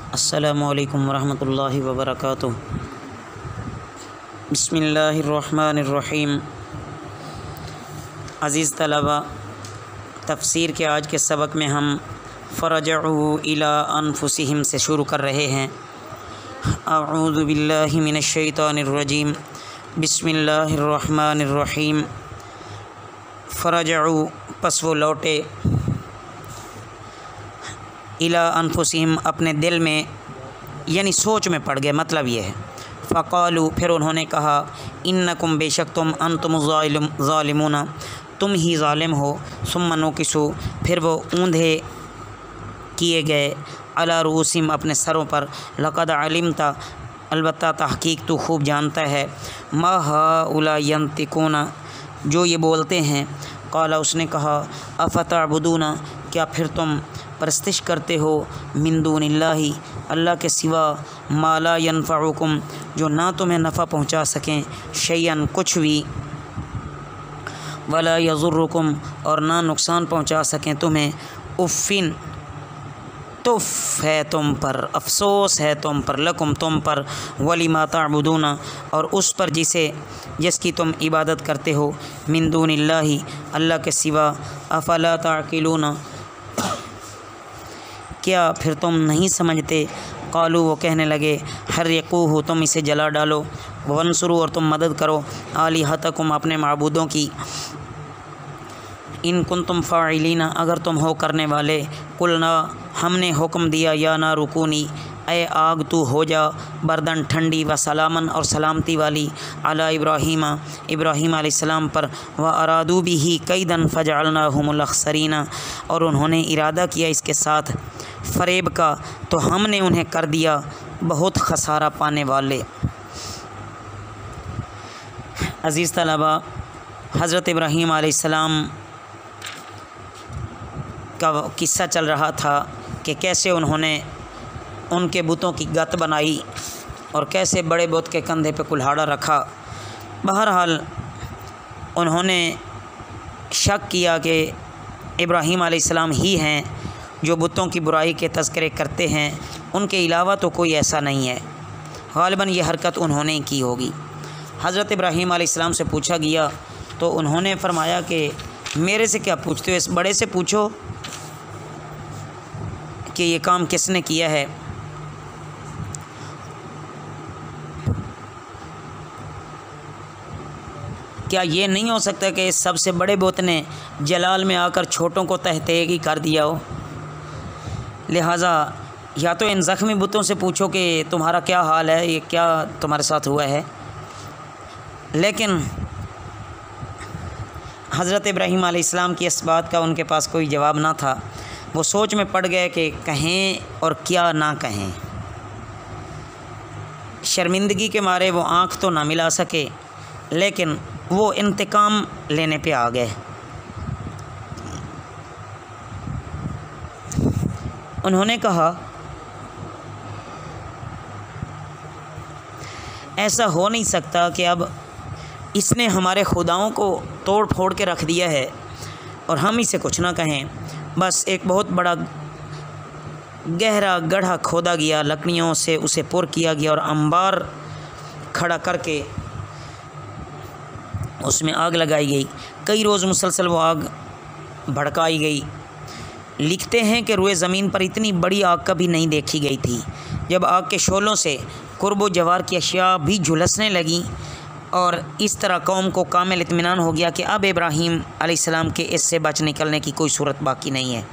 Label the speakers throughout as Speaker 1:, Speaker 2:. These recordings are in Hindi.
Speaker 1: अस्सलामुअलैकुम वरहमतुल्लाहि वबरकातुह। बिस्मिल्लाहिर्रहमानिर्रहीम। अज़ीज़ तलबा, तफ़सीर के आज के सबक में हम फ़रजऊ इला अनफुसिहिम से शुरू कर रहे हैं। अऊज़ु बिल्लाहि मिनश्शैतानिर्रजीम। बिस्मिल्लाहिर्रहमानिर्रहीम। फ़रजऊ पस वो लौटे, इला अनफुसिहिम अपने दिल में यानी सोच में पड़ गए। मतलब ये है फ़क़ालू फिर उन्होंने कहा इन्नकुम बेशक तुम अंतुम ज़ालिमूना तुम ही ज़ालिम हो। सुम्मा नुकिसू फिर वो ऊंधे किए गए अला रूसिम अपने सरों पर। लक़द अलिमता अलबत्ता तहक़ीक़ तू खूब जानता है मा हाउला यंतिकूना जो ये बोलते हैं। क़ाला उसने कहा अफ़तअबुदूना क्या फिर तुम परस्तिश करते हो मिन दूनिल्लाहि अल्लाह के सिवा मा ला यनफ़उकुम जो ना तुम्हें नफ़ा पहुँचा सकें, शैयन कुछ भी, वला यज़ुर्रुकुम और ना नुकसान पहुँचा सकें तुम्हें। उफ़िन तुफ़ है तुम पर, अफसोस है तुम पर, लकुम तुम पर, वलिमा ताबुदूना और उस पर जिसकी तुम इबादत करते हो मिन दूनिल्लाहि अल्लाह के सिवा। अफ़ला ताक़िलूना क्या फिर तुम नहीं समझते। क़ालू वो कहने लगे हर्रिक़ूहु तुम इसे जला डालो, वंसुरू और तुम मदद करो आलिहतकुम अपने माबूदों की। इन कुंतुम फ़ाइलीना अगर तुम हो करने वाले। कुलना हमने हुक्म दिया या ना रुकूनी ए आग तू हो जा बर्दन ठंडी, व सलामन और सलामती वाली अला इब्राहीमा इब्राहीम अलैहिस्सलाम पर। व अरादू बिही कैदन फ़जअलनाहुमुल अख़सरीना और उन्होंने इरादा किया इसके साथ फ़रेब का तो हमने उन्हें कर दिया बहुत खसारा पाने वाले। अज़ीज़ तलबा, हज़रत इब्राहीम अलैहिस्सलाम का किस्सा चल रहा था कि कैसे उन्होंने उनके बुतों की गत बनाई और कैसे बड़े बुत के कंधे पे कुल्हाड़ा रखा। बहरहाल उन्होंने शक किया कि इब्राहीम अलैहिस्सलाम ही हैं जो बुतों की बुराई के तज़किरे करते हैं, उनके अलावा तो कोई ऐसा नहीं है। ग़ालिबन ये हरकत उन्होंने ही की होगी। हज़रत इब्राहीम अलैहिस्सलाम से पूछा गया तो उन्होंने फरमाया कि मेरे से क्या पूछते हो, इस बड़े से पूछो कि ये काम किसने किया है। क्या ये नहीं हो सकता कि इस सबसे बड़े बुत ने जलाल में आकर छोटों को तहतेगी कर दिया हो। लिहाजा या तो इन ज़ख्मी बुतों से पूछो कि तुम्हारा क्या हाल है, ये क्या तुम्हारे साथ हुआ है। लेकिन हज़रत इब्राहीम अलैहिस्सलाम की इस बात का उनके पास कोई जवाब ना था। वो सोच में पड़ गए कि कहें और क्या ना कहें। शर्मिंदगी के मारे वो आँख तो ना मिला सके, लेकिन वो इंतकाम लेने पे आ गए। उन्होंने कहा ऐसा हो नहीं सकता कि अब इसने हमारे खुदाओं को तोड़ फोड़ के रख दिया है और हम इसे कुछ ना कहें। बस एक बहुत बड़ा गहरा गड्ढा खोदा गया, लकड़ियों से उसे पुर किया गया और अंबार खड़ा करके उसमें आग लगाई गई। कई रोज़ मुसलसल वो आग भड़काई गई। लिखते हैं कि रुए ज़मीन पर इतनी बड़ी आग कभी नहीं देखी गई थी। जब आग के शोलों से कुर्ब व जवार की अशिया भी झुलसने लगी और इस तरह कौम को कामिल इत्मीनान हो गया कि अब इब्राहीम अलैहिस्सलाम के इससे बच निकलने की कोई सूरत बाकी नहीं है।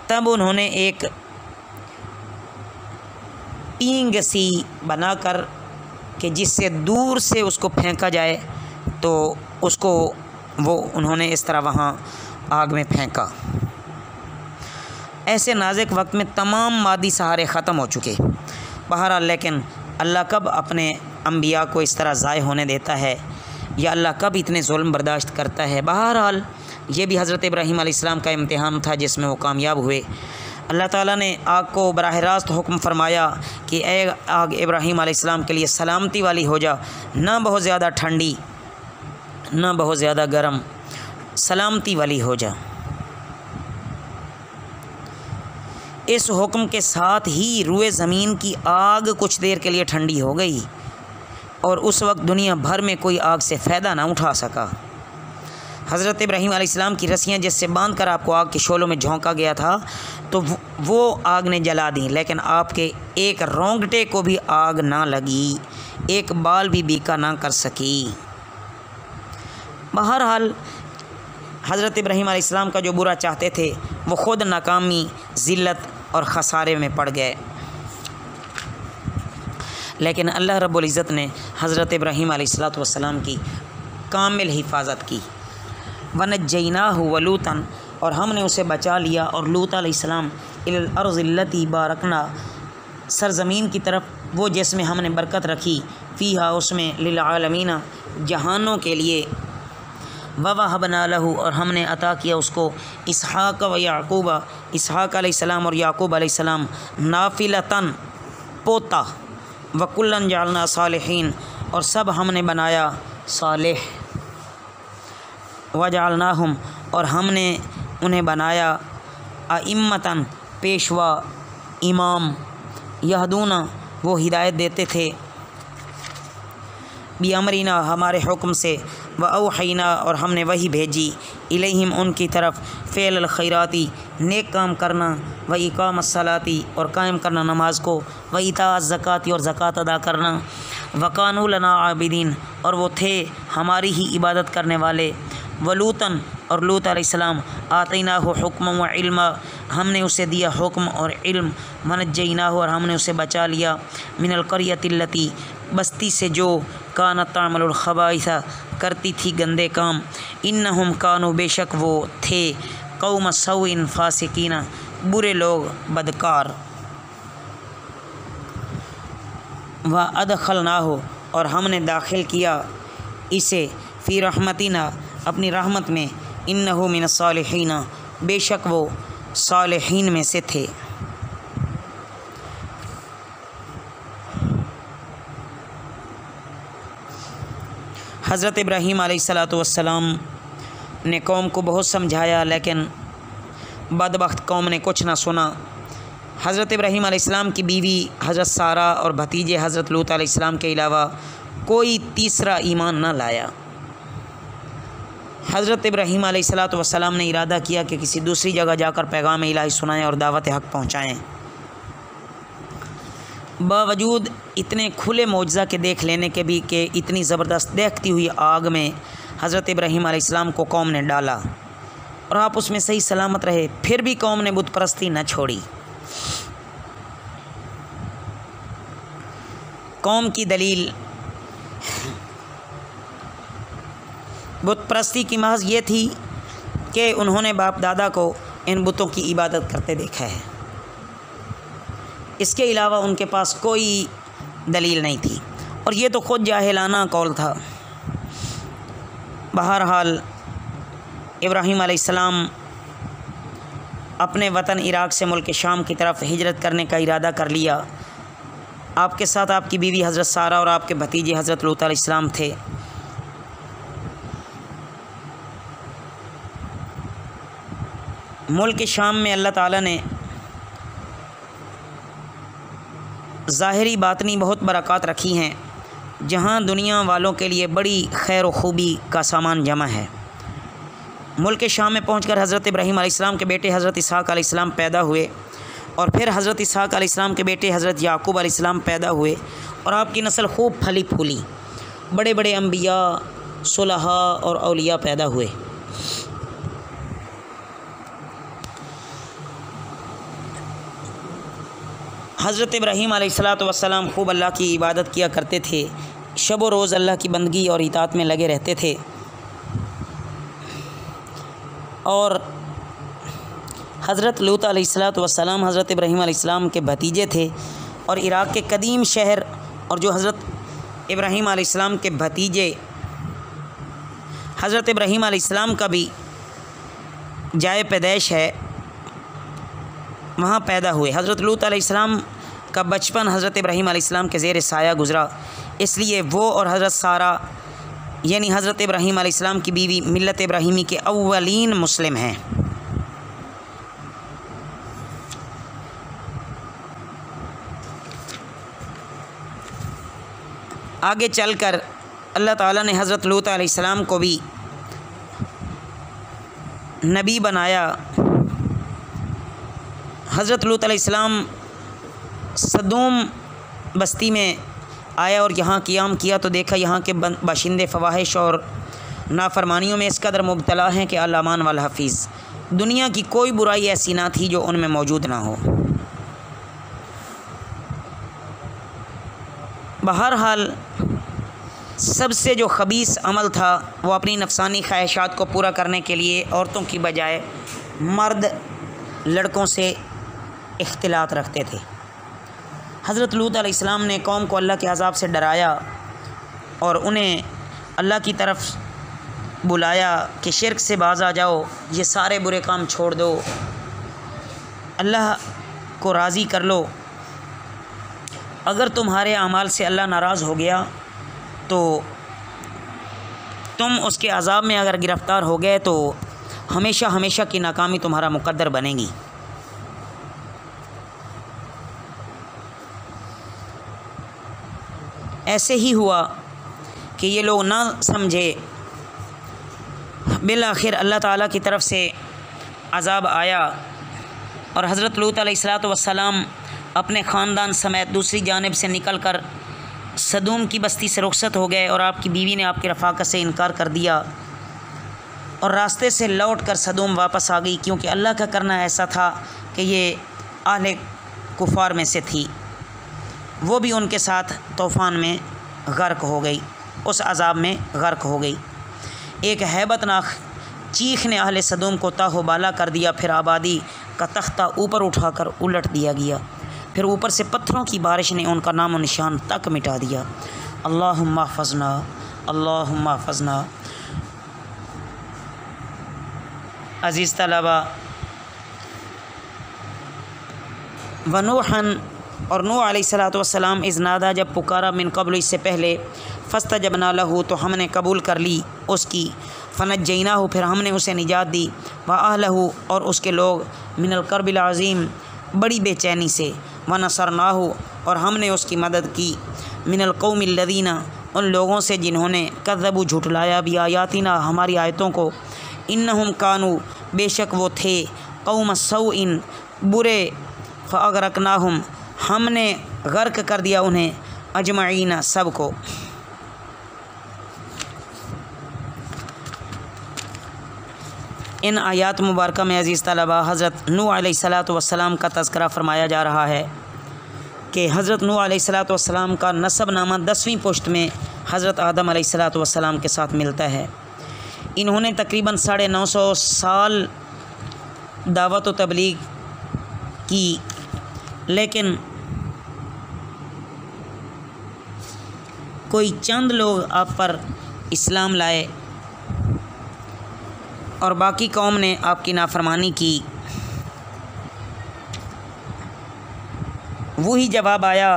Speaker 1: तब उन्होंने एक पींग सी बनाकर कि जिससे दूर से उसको फेंका जाए, तो उसको उन्होंने इस तरह वहाँ आग में फेंका। ऐसे नाज़ुक वक्त में तमाम मादी सहारे ख़त्म हो चुके। बहरहाल लेकिन अल्लाह कब अपने अम्बिया को इस तरह ज़ाय होने देता है या अल्लाह कब इतने जुल्म बर्दाश्त करता है। बहरहाल ये भी हज़रत इब्राहीम अलैहिस्सलाम का इम्तिहान था जिसमें वो कामयाब हुए। अल्लाह ताला ने आग को बराह रास्त हुक्म फरमाया कि ए आग इब्राहीम अलैहिस्सलाम के लिए सलामती वाली हो जा, ना बहुत ज़्यादा ठंडी ना बहुत ज़्यादा गर्म, सलामती वाली हो जा। इस हुक्म के साथ ही रुए ज़मीन की आग कुछ देर के लिए ठंडी हो गई और उस वक्त दुनिया भर में कोई आग से फ़ायदा ना उठा सका। हज़रत इब्राहीम अलैहिस्सलाम की रस्सियाँ जिससे बांध कर आपको आग के शोलों में झोंका गया था तो वो आग ने जला दी, लेकिन आपके एक रोंगटे को भी आग ना लगी, एक बाल भी बीका ना कर सकी। बहरहाल हज़रत इब्राहीम अलैहिस्सलाम का जो बुरा चाहते थे वो ख़ुद नाकामी, ज़िल्लत और ख़सारे में पड़ गए। लेकिन अल्लाह रब्बुल इज़्ज़त ने हज़रत इब्राहीम अलैहिस्सलातु वस्सलाम की कामिल हिफाजत की। वनज्जैनाहु व लूतन, और हमने उसे बचा लिया और लूत अलैहिस्सलाम इलल अर्ज़िल्लती बारकना, सरज़मीन की तरफ वो जिसमें हमने बरकत रखी, फ़ीहा उसमें लिल आलमीना जहानों के लिए, ववहबना लहू और हमने अता किया उसको इसहाक व याकूबा, इसहाक अलैहिस्सलाम और याकूब अलैहिस्सलाम, नाफिलतन पोता, वकुल्लन जालना सालिहीन और सब हमने बनाया सालेह, वजालनाहुम और हमने उन्हें बनाया अइम्मतन पेशवा, इमाम, यहदूना वो हिदायत देते थे, बिअमरिना हमारे हुक्म से, व औहैना और हमने वही भेजी, इलैहिम उनकी तरफ, फ़ेल खैराती नेक काम करना, व इकाम सलाती और कायम करना नमाज को, व इता ज़काती और ज़कात अदा करना, वकानू लना आबिदीन और वो थे हमारी ही इबादत करने वाले, वलूतन और लूत अलैहिस्सलाम आतैनाहु हुक्म व इल्मा हमने उसे दिया हुक्म और इल्म, वनज्जैनाहु और हमने उसे बचा लिया, मिनल क़र्यतिल्लती बस्ती से जो कानत तामलुल खबाइसा करती थी गंदे काम, इन्नहुम कानू बेशक वो थे कौम सौइन फासिकीना बुरे लोग बदकार, व अदखलनाहु और हमने दाखिल किया इसे फ़ी रहमतिना अपनी रहमत में, इन्नहु मिनस सालिहीना बेशक वो सालिहीन में से थे। हज़रत इब्राहीम अलैहिस्सलातु वस्सलाम ने कौम को बहुत समझाया, लेकिन बदबख्त कौम ने कुछ ना सुना। हज़रत इब्राहीम अलैहिस्सलाम की बीवी हज़रत सारा और भतीजे हज़रत लूत अलैहिस्सलाम के अलावा कोई तीसरा ईमान न लाया। हज़रत इब्राहीम अलैहिस्सलातु वस्सलाम ने इरादा किया कि किसी दूसरी जगह जाकर पैगाम इलाही सुनाएं और दावत हक़ पहुँचाएँ। बावजूद इतने खुले मौजज़ा के देख लेने के भी कि इतनी ज़बरदस्त देखती हुई आग में हज़रत इब्राहीम अलैहिस्सलाम को कौम ने डाला और आप उसमें सही सलामत रहे, फिर भी कौम ने बुत परस्ती न छोड़ी। कौम की दलील बुत परस्ती की महज ये थी कि उन्होंने बाप दादा को इन बुतों की इबादत करते देखा है, इसके अलावा उनके पास कोई दलील नहीं थी और ये तो ख़ुद जाहिलाना कौल था। बहरहाल इब्राहीम अलैहिस्सलाम अपने वतन इराक़ से मुल्क शाम की तरफ हिजरत करने का इरादा कर लिया। आपके साथ आपकी बीवी हज़रत सारा और आपके भतीजे हज़रत लूत अलैहिस्सलाम थे। मुल्क शाम में अल्लाह ताला ने ज़ाहिरी बातनी बहुत बरक़ात रखी हैं, जहाँ दुनिया वालों के लिए बड़ी खैर व खूबी का सामान जमा है। मुल्क शाम में पहुंचकर हज़रत इब्राहीम अलैहिस्सलाम के बेटे हज़रत इसहाक़ अलैहिस्सलाम पैदा हुए और फिर हज़रत इसहाक़ अलैहिस्सलाम के बेटे हज़रत याकूब अलैहिस्सलाम पैदा हुए और आपकी नस्ल खूब फली फूली, बड़े बड़े अम्बिया, सुलहा और औलिया पैदा हुए। हज़रत इब्राहीम अलैहिस्सलातु वस्सलाम खूब अल्लाह की इबादत किया करते थे, शब व रोज़ अल्लाह की बंदगी और इताअत में लगे रहते थे और हज़रत लूत अलैहिस्सलातु वस्सलाम हज़रत इब्राहीम अलैहिस्सलाम के भतीजे थे और इराक़ के कदीम शहर और जो हज़रत इब्राहीम अलैहिस्सलाम के भतीजे हज़रत इब्राहीम अलैहिस्सलाम का भी जाए पैदैश है, वहाँ पैदा हुए। हज़रत लूत अलैहिस्सलाम का बचपन हज़रत इब्राहीम अलैहिस्सलाम के ज़ेर साया गुज़रा, इसलिए वो और हज़रत सारा यानी हज़रत इब्राहीम अलैहिस्सलाम की बीवी मिल्लत इब्राहीमी के अव्वलीन मुस्लिम हैं। आगे चलकर अल्लाह ताला ने हज़रत लूत अलैहिस्सलाम को भी नबी बनाया। हज़रत लूत अलैहिस्सलाम सदूम बस्ती में आया और यहाँ क़ियाम किया तो देखा यहाँ के बाशिंदे फ़वाहिश और नाफरमानियों में इस कदर मुब्तला हैं कि अल-अमान वल हफ़ीज़, दुनिया की कोई बुराई ऐसी ना थी जो उनमें मौजूद ना हो। बहरहाल सबसे जो ख़बीस अमल था वो अपनी नफसानी ख्वाहिशात को पूरा करने के लिए औरतों की बजाय मर्द लड़कों से इख्तिलात रखते थे। हज़रत लूत अलैहिस्सलाम ने कौम को अल्लाह के अज़ाब से डराया और उन्हें अल्लाह की तरफ बुलाया कि शिर्क से बाज़ आ जाओ, ये सारे बुरे काम छोड़ दो, अल्लाह को राज़ी कर लो। अगर तुम्हारे अमाल से अल्लाह नाराज़ हो गया तो तुम उसके अज़ाब में अगर गिरफ़्तार हो गए तो हमेशा हमेशा की नाकामी तुम्हारा मुक़द्दर बनेगी। ऐसे ही हुआ कि ये लोग ना समझे, बिल आखिर अल्लाह ताला की तरफ से अज़ाब आया और हज़रत लूत अलैहिस्सलातु वस्सलाम अपने ख़ानदान समेत दूसरी जानिब से निकल कर सदूम की बस्ती से रुखसत हो गए और आपकी बीवी ने आपकी रफ़ाक़त से इनकार कर दिया और रास्ते से लौट कर सदूम वापस आ गई, क्योंकि अल्लाह का करना ऐसा था कि ये आहले कुफ़ार में से थी। वो भी उनके साथ तूफ़ान में गर्क हो गई, उस अज़ाब में गर्क हो गई। एक हैबतनाक चीख ने अहले सदूम को ताहोबाला कर दिया। फिर आबादी का तख्ता ऊपर उठाकर उलट दिया गया। फिर ऊपर से पत्थरों की बारिश ने उनका नाम और निशान तक मिटा दिया। अल्लाहुम्मा हफ़ज़ना, अल्लाहुम्मा हफ़ज़ना। अज़ीज़ तलबा, व नूहन और नूह अलैहिस्सलातु वस्सलाम इज़ नादा, जब पुकारा, मिन क़ब्ल, इससे पहले, फ़स्तजबना लहू, तो हमने कबूल कर ली उसकी, फ़नज्जयनाहु, फिर हमने उसे निजात दी, व अहलहु, और उसके लोग, मिनल कर्बिल अज़ीम, बड़ी बेचैनी से, व नसरनाहु, और हमने उसकी मदद की, मिनल कौमिल लदीना, उन लोगों से जिन्होंने कज़्ज़बू, झुठलाया, भी आयातिना, हमारी आयतों को, इन्नहुम कानू, बेशक वो थे, कौम सौइन, बुरे, फ़अग़रक़नाहुम, हमने गर्क कर दिया उन्हें, अजमईना, सब को। इन आयात मुबारक में अज़ीज़ तलबा हज़रत नूह अलैहिस्सलातु वस्सलाम का तज़किरा फ़रमाया जा रहा है कि हज़रत नूह अलैहिस्सलातु वस्सलाम का नसबनामा 10वीं पुश्त में हज़रत आदम अलैहिस्सलातु वस्सलाम के साथ मिलता है। इन्होंने तकरीबन 950 साल दावत व तबलीग की, लेकिन कोई चंद लोग आप पर इस्लाम लाए और बाकी कौम ने आपकी नाफरमानी की। वही जवाब आया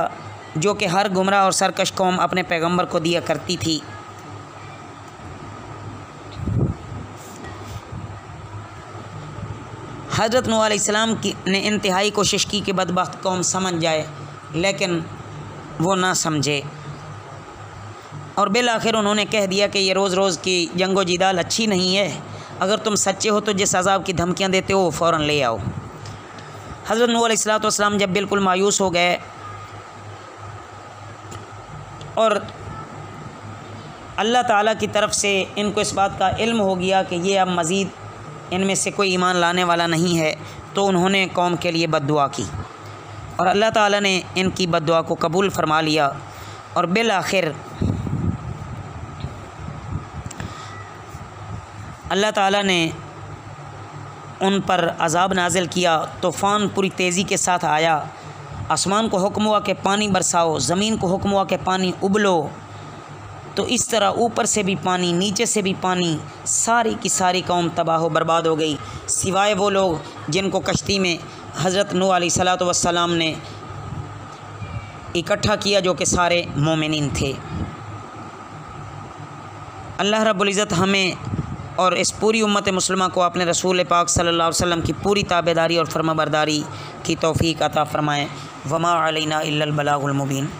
Speaker 1: जो कि हर गुमराह और सरकश कौम अपने पैगंबर को दिया करती थी। हज़रत नूह अलैहिस्सलाम ने इंतहाई कोशिश की कि बदबख्त कौम समझ जाए, लेकिन वो ना समझे और बिल आखिर उन्होंने कह दिया कि ये रोज़ रोज़ की जंगो जिदाल अच्छी नहीं है, अगर तुम सच्चे हो तो जिस अज़ाब की धमकियाँ देते हो वो फ़ौरन ले आओ। हज़रत नूह अलैहिस्सलातु वस्सलाम जब बिल्कुल मायूस हो गए और अल्लाह ताला की तरफ से इनको इस बात का इल्म हो गया कि ये अब मज़ीद इनमें से कोई ईमान लाने वाला नहीं है, तो उन्होंने कौम के लिए बद्दुआ की और अल्लाह ताला ने इनकी बद्दुआ को कबूल फ़रमा लिया और बिल आखिर अल्लाह ताला ने उन पर अज़ाब नाज़िल किया। तूफ़ान पूरी तेज़ी के साथ आया, आसमान को हुक्म हुआ कि पानी बरसाओ, ज़मीन को हुक्म हुआ कि पानी उबलो, तो इस तरह ऊपर से भी पानी, नीचे से भी पानी, सारी की सारी कौम तबाह बर्बाद हो गई, सिवाय वो लोग जिनको कश्ती में हज़रत नूह अलैहिस्सलातु वस्सलाम ने इकट्ठा किया, जो कि सारे मोमिनीन थे। अल्लाह रब्बुल इज़्ज़त हमें और इस पूरी उम्मत मुस्लिमा को अपने रसूल पाक सल्लल्लाहु अलैहि वसल्लम की पूरी ताबेदारी और फरमाबरदारी की तौफ़ीक़ अता फ़रमाएँ। वमा अलैना इल्लल बलागुल मुबीन।